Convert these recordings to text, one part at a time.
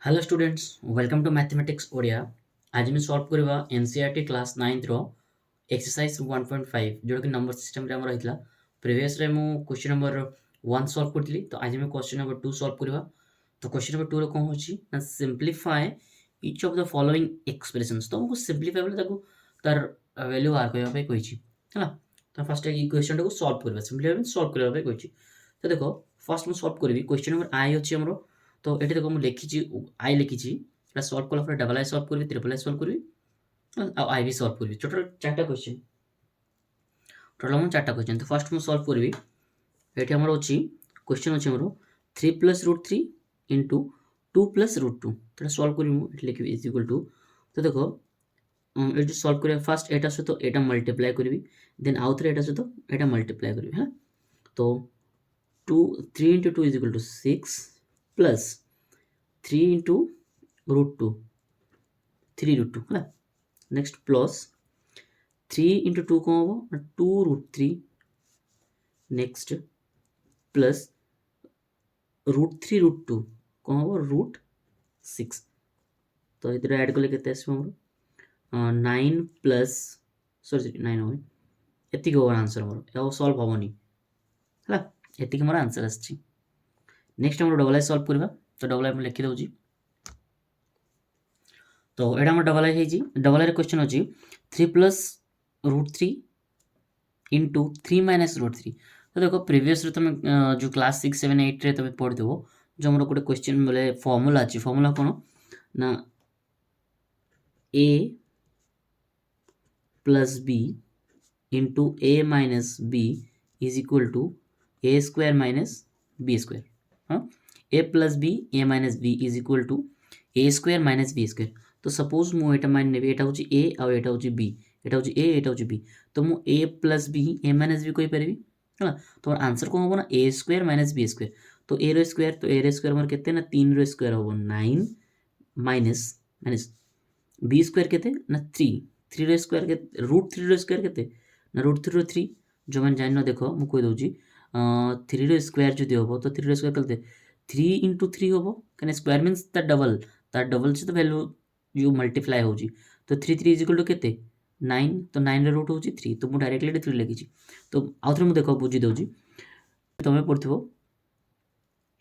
Hello students welcome to mathematics Odia. आज मैं solve करवा एनसीईआरटी क्लास 9 रो एक्सरसाइज 1.5 जोटा कि नंबर सिस्टम रे हमर रहितला। प्रीवियस रे मु क्वेश्चन नंबर 1 सॉल्व करथिली, तो आज मैं क्वेश्चन नंबर 2 सॉल्व करवा। तो क्वेश्चन नंबर 2 रो कोन होची ना simplify each of the following expressions. तो हमको सिंपलीफाई बोले ताको तार वैल्यू आर करबा पे कहिची हला। तो फर्स्ट इक्वेशन को सॉल्व करबा, सिंपलीफाई सॉल्व करबा पे कहिची। तो देखो फर्स्ट मु सॉल्व करबी क्वेश्चन नंबर आई अछि हमरो। तो एटी देखो मु लिखिची आई लिखिची एटा सॉल्व कला पर डबल आई सॉल्व करबी, ट्रिपल आई सॉल्व करबी आ आई भी सॉल्व करबी। टोटल चारटा क्वेश्चन, टोटल हम चारटा क्वेश्चन। तो फर्स्ट मु सॉल्व करबी एटी हमरो अछि क्वेश्चन अछि हमरो 3 + √3 * 2 + √2। तो एटा सॉल्व करबी मु एटी लिखबी इज इक्वल टू। तो देखो एटी सॉल्व करे फर्स्ट एटा सहित एटा मल्टीप्लाई करबी, देन आउ थरे एटा सहित एटा मल्टीप्लाई करबी है। तो 3 * 2 = 6 प्लस 3 * √2 3 √2 है। नेक्स्ट प्लस 3 * 2 कौन होगा 2 √3। नेक्स्ट प्लस √3 √2 कौन होगा √6। तो इधर ऐड कले केते आसबो हमर 9 प्लस सॉरी 9 होय एतिक होगा आंसर हमर। या सॉल्व होबनी हला, एतिक हमर आंसर आछि। नेक्स्ट हम डबल आई सॉल्व करबा। तो डबल आई हम लिखि दउची। तो एटा हमर डबल आई हेजी। डबल आई रे क्वेश्चन अछि 3 + √3 * 3 - √3। तो देखो प्रीवियस रे तुम जो क्लास 6 7 8 रे तुम पढ़ देबो, जो हमर गोटे क्वेश्चन बोले फार्मूला अछि। फार्मूला कोन ना a + b * a - b = a² - b²। हाँ, a + b a - b = a² - b²। तो सपोज मु एटा मान नेबी एटा होची a आ एटा होची b, एटा होची a एटा होची b। तो मु a + b a - b कोइ परबी हला। तो आंसर कोन होबो ना a² - b²। तो a रो स्क्वायर, तो a रो स्क्वायर हमर केते ना 3 रो स्क्वायर होबो 9 माइनस b² केते ना 3 3 रो स्क्वायर के √3 रो स्क्वायर केते ना √3 रो 3। जो मन जानि न देखो मु कोइ दउची 3 रो स्क्वायर जदि होबो तो 3 रो स्क्वायर केते 3 * 3 होबो, कने स्क्वायर मींस ता डबल से तो वैल्यू जो मल्टीप्लाई होची। तो 3 3 = केते 9। तो 9 रो रूट होची 3, तो मु डायरेक्टली 3 लिखिची। तो आउथरे मु देखो बुझी दउची। तमे पढथिबो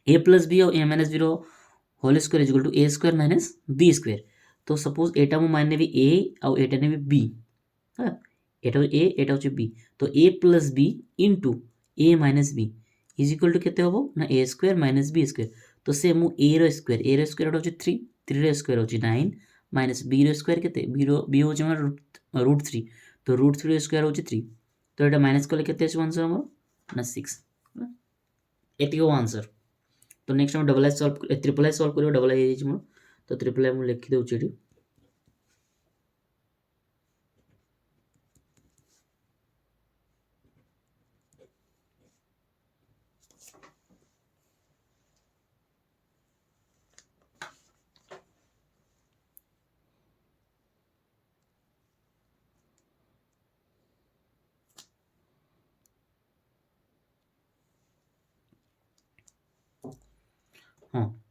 a + b और a - b रो होल स्क्वायर = a² - b²। तो सपोज एटा मु मान नेबी a और एटा नेबी b है। एटा a एटा होची b। तो a + b * a - b = केते होबो ना a² - b²। तो से मु a रो स्क्वायर होची 3 3 रो स्क्वायर होची 9 माइनस b रो स्क्वायर केते b होची हमर √3। तो √3 रो स्क्वायर होची 3। तो एटा माइनस कले केते आसी आंसर हमर ना 6। एति हो आंसर। तो नेक्स्ट हम double I solve triple I solve करियो। डबल आई हेजी मोर। तो ट्रिपल आई मु लिखि दउची एठी। हाँ,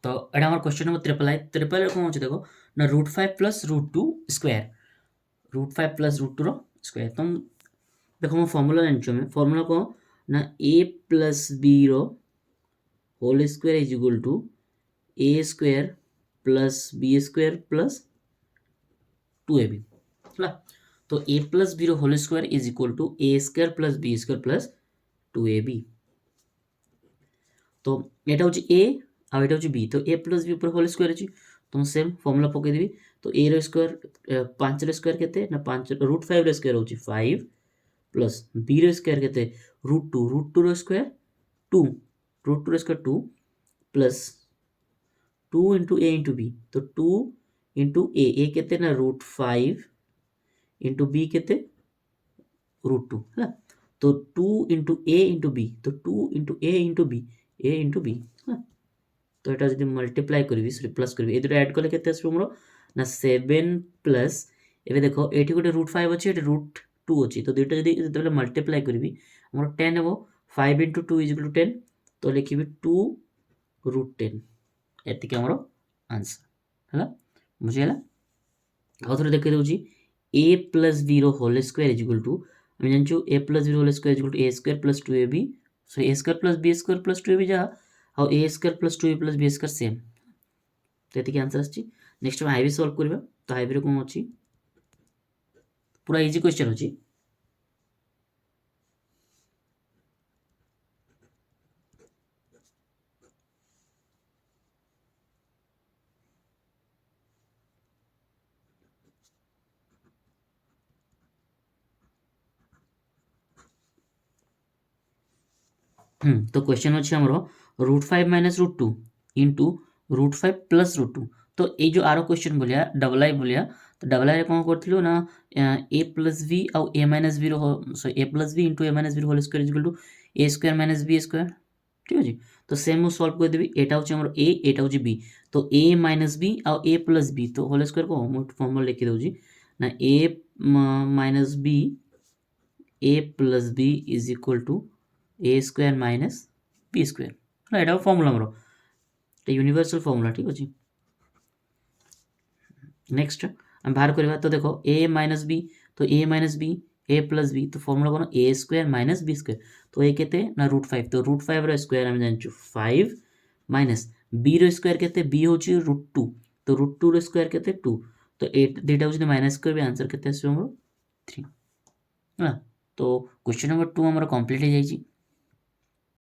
तो एटा हमर question number triple I. Triple I कोन होची देखो ना √5 + √2 स्क्वायर, √5 + √2 रो स्क्वायर। तो देखो मो फार्मूला जानछो मैं। फार्मूला को ना a + b रो whole square = a² + b² + 2ab हला। तो a + b रो whole square = a² + b² + 2ab। तो एटा होची a आ एटा होची b। तो a + b ऊपर होल स्क्वायर अछि। तो सेम फार्मूला पके देबी। तो a रो स्क्वायर 5 रो स्क्वायर केते ना 5 √5 रो स्क्वायर होची 5 प्लस b रो स्क्वायर केते √2 √2 रो स्क्वायर 2 √2 रो स्क्वायर 2 प्लस 2 * a * b। तो 2 * a केते ना √5 * b केते √2 हला। तो 2 * a * b। तो 2 * a * b a * b हला। तो एटा जदि मल्टीप्लाई करबी सॉरी प्लस करबी ए दुटा ऐड कले केते आसबो हमरो ना 7 प्लस एबे देखो एठी गोटे √5 अछि एठी √2 अछि। तो दुटा जदि जतबेले मल्टीप्लाई करबी हमरो 10 हेबो 5 * 2 = 10। तो लिखिबी 2 √10 एतिके हमरो आंसर है बुझीगला आउ थे देखी दूसरी A plus B whole square is equal to आम जानू A plus B whole square is equal to A square plus 2ab so A square plus B square plus 2ab जहाँ आउ A square plus 2ab plus B square same तो ये answer आसी next आम IB solve करवा तो IB कौन अच्छी पूरा इजी क्वेश्चन अच्छी तो क्वेश्चन अच्छे आमर √5 माइनस √2 इंटू √5 प्लस √2 तो ये जो आर क्वेश्चन बोलिया डबल आई बोलिया तो डबल आई कौन करूँ ना ए प्लस बी आउ A minus B sorry A plus B into A minus B whole square equal to A square minus B square ठीक अच्छे तो सेम मुझे सल्व करदेवी यहाँ हूँ ए यहाँ हूँ बी तो ए माइनस बी आउ ए प्लस बी तो होल स्क्वायर को मुझे फर्मुला लिखिदे ना A minus B A plus B is equal to A square minus B square है यहाँ फर्मुला मोर यूनिवर्सल फर्मुला ठीक अच्छे नेक्स्ट आम बाहर करवा तो देख ए माइनस बी तो ए minus B A plus B तो फर्मुला कौन ए स्क्वायर माइनस बी स्क्वायर तो ए के ना √5 तो √5 स्क्वायर आम जानूँ 5 माइनस बी स्क्वायर के बी हूँ √2 तो √2 स्क्वायर के 2 तो दुटा हूँ माइनस कर आंसर के 3 है तो क्वेश्चन नंबर 2 आम कम्प्लीट हो जाए